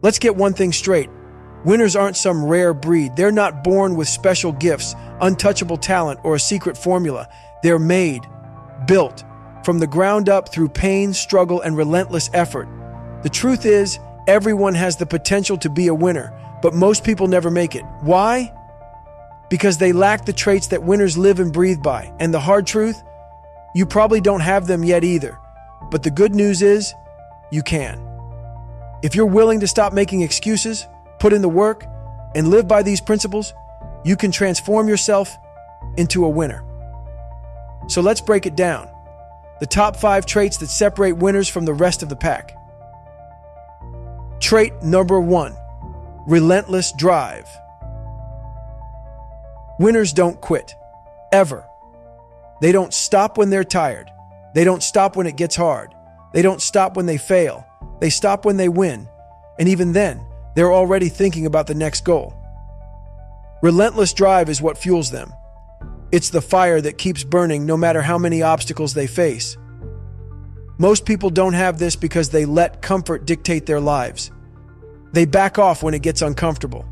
Let's get one thing straight. Winners aren't some rare breed. They're not born with special gifts, untouchable talent, or a secret formula. They're made, built, from the ground up through pain, struggle, and relentless effort. The truth is, everyone has the potential to be a winner, but most people never make it. Why? Because they lack the traits that winners live and breathe by. And the hard truth? You probably don't have them yet either. But the good news is, you can. If you're willing to stop making excuses, put in the work, and live by these principles, you can transform yourself into a winner. So let's break it down. The top 5 traits that separate winners from the rest of the pack. Trait number 1, relentless drive. Winners don't quit, ever. They don't stop when they're tired. They don't stop when it gets hard. They don't stop when they fail. They stop when they win. And even then, they're already thinking about the next goal. Relentless drive is what fuels them. It's the fire that keeps burning no matter how many obstacles they face. Most people don't have this because they let comfort dictate their lives. They back off when it gets uncomfortable.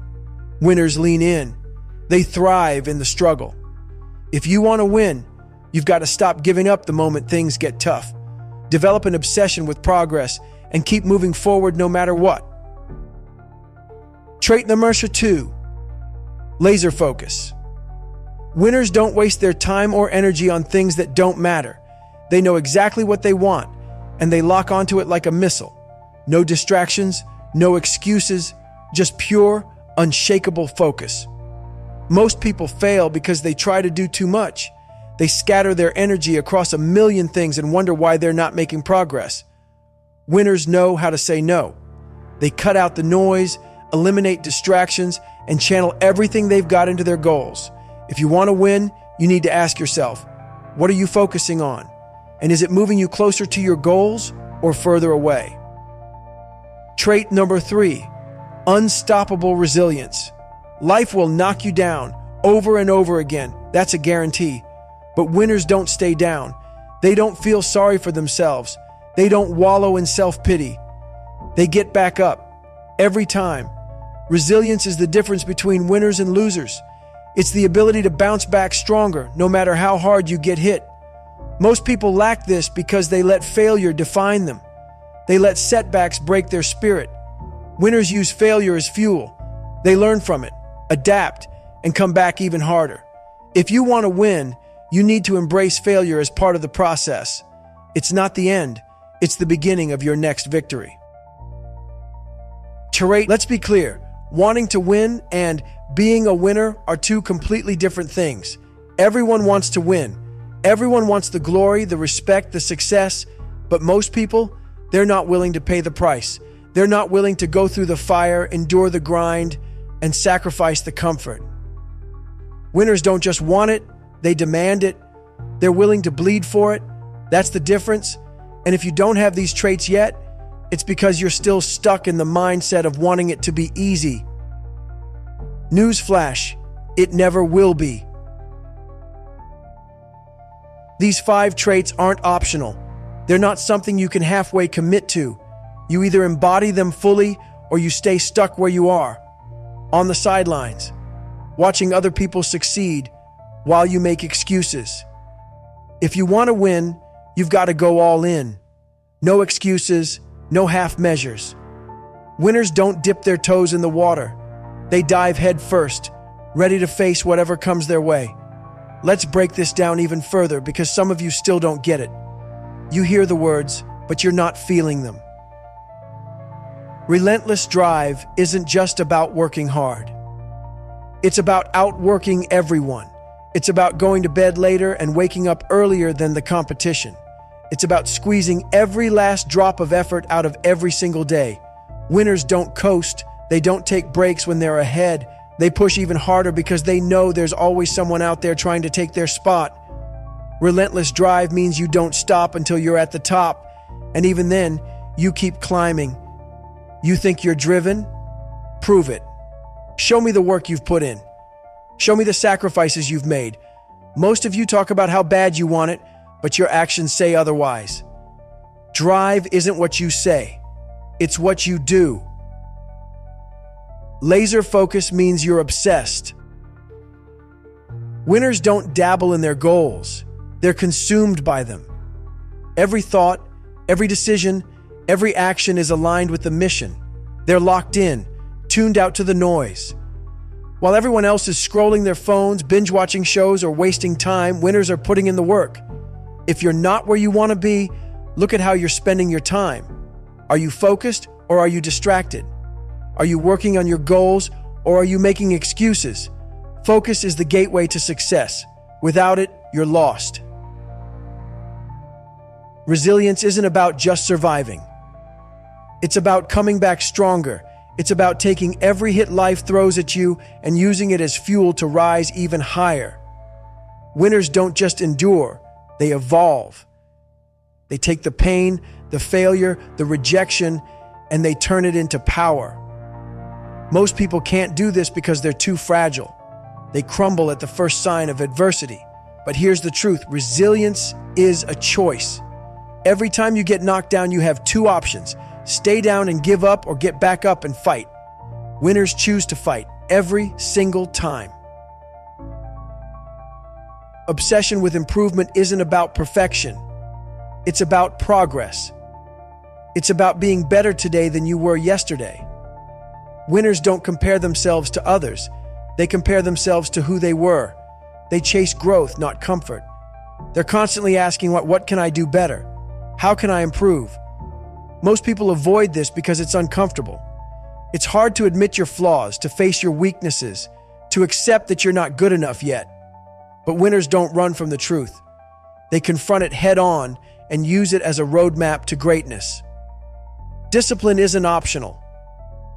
Winners lean in. They thrive in the struggle. If you want to win, you've got to stop giving up the moment things get tough. Develop an obsession with progress and keep moving forward no matter what. Trait number 2, laser focus. Winners don't waste their time or energy on things that don't matter. They know exactly what they want, and they lock onto it like a missile. No distractions, no excuses, just pure, unshakable focus. Most people fail because they try to do too much. They scatter their energy across a million things and wonder why they're not making progress. Winners know how to say no. They cut out the noise, eliminate distractions, and channel everything they've got into their goals. If you want to win, you need to ask yourself, what are you focusing on? And is it moving you closer to your goals or further away? Trait number 3, unstoppable resilience. Life will knock you down over and over again. That's a guarantee. But winners don't stay down. They don't feel sorry for themselves. They don't wallow in self-pity. They get back up every time. Resilience is the difference between winners and losers. It's the ability to bounce back stronger no matter how hard you get hit. Most people lack this because they let failure define them. They let setbacks break their spirit. Winners use failure as fuel. They learn from it, adapt, and come back even harder. If you want to win, you need to embrace failure as part of the process. It's not the end. It's the beginning of your next victory. Let's be clear. Wanting to win and being a winner are two completely different things. Everyone wants to win. Everyone wants the glory, the respect, the success. But most people, they're not willing to pay the price. They're not willing to go through the fire, endure the grind, and sacrifice the comfort. Winners don't just want it, they demand it. They're willing to bleed for it. That's the difference. And if you don't have these traits yet, it's because you're still stuck in the mindset of wanting it to be easy. Newsflash, it never will be. These 5 traits aren't optional. They're not something you can halfway commit to. You either embody them fully or you stay stuck where you are, on the sidelines, watching other people succeed while you make excuses. If you want to win, you've got to go all in. No excuses, no half measures. Winners don't dip their toes in the water. They dive head first, ready to face whatever comes their way. Let's break this down even further because some of you still don't get it. You hear the words, but you're not feeling them. Relentless drive isn't just about working hard. It's about outworking everyone. It's about going to bed later and waking up earlier than the competition. It's about squeezing every last drop of effort out of every single day. Winners don't coast. They don't take breaks when they're ahead. They push even harder because they know there's always someone out there trying to take their spot. Relentless drive means you don't stop until you're at the top. And even then, you keep climbing. You think you're driven? Prove it. Show me the work you've put in. Show me the sacrifices you've made. Most of you talk about how bad you want it, but your actions say otherwise. Drive isn't what you say. It's what you do. Laser focus means you're obsessed. Winners don't dabble in their goals. They're consumed by them. Every thought, every decision, every action is aligned with the mission. They're locked in, tuned out to the noise. While everyone else is scrolling their phones, binge-watching shows, or wasting time, winners are putting in the work. If you're not where you want to be, look at how you're spending your time. Are you focused or are you distracted? Are you working on your goals or are you making excuses? Focus is the gateway to success. Without it, you're lost. Resilience isn't about just surviving. It's about coming back stronger. It's about taking every hit life throws at you and using it as fuel to rise even higher. Winners don't just endure, they evolve. They take the pain, the failure, the rejection, and they turn it into power. Most people can't do this because they're too fragile. They crumble at the first sign of adversity. But here's the truth: resilience is a choice. Every time you get knocked down, you have two options: stay down and give up, or get back up and fight. Winners choose to fight every single time. Obsession with improvement isn't about perfection. It's about progress. It's about being better today than you were yesterday. Winners don't compare themselves to others. They compare themselves to who they were. They chase growth, not comfort. They're constantly asking, what can I do better? How can I improve? Most people avoid this because it's uncomfortable. It's hard to admit your flaws, to face your weaknesses, to accept that you're not good enough yet. But winners don't run from the truth. They confront it head on and use it as a roadmap to greatness. Discipline isn't optional.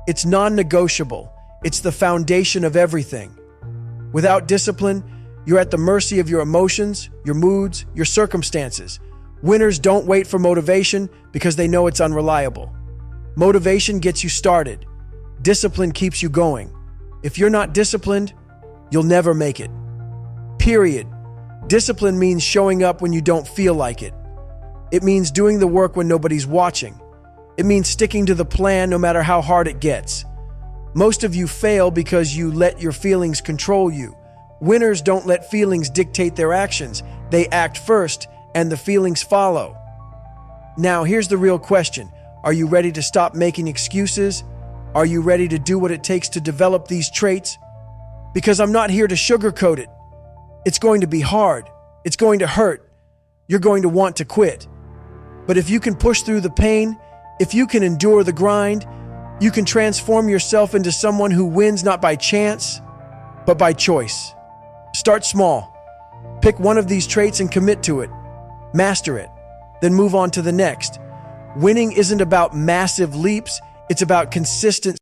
It's non-negotiable. It's the foundation of everything. Without discipline, you're at the mercy of your emotions, your moods, your circumstances. Winners don't wait for motivation because they know it's unreliable. Motivation gets you started. Discipline keeps you going. If you're not disciplined, you'll never make it. Period. Discipline means showing up when you don't feel like it. It means doing the work when nobody's watching. It means sticking to the plan no matter how hard it gets. Most of you fail because you let your feelings control you. Winners don't let feelings dictate their actions. They act first, and the feelings follow. Now, here's the real question. Are you ready to stop making excuses? Are you ready to do what it takes to develop these traits? Because I'm not here to sugarcoat it. It's going to be hard. It's going to hurt. You're going to want to quit. But if you can push through the pain, if you can endure the grind, you can transform yourself into someone who wins not by chance, but by choice. Start small. Pick one of these traits and commit to it. Master it. Then move on to the next. Winning isn't about massive leaps. It's about consistent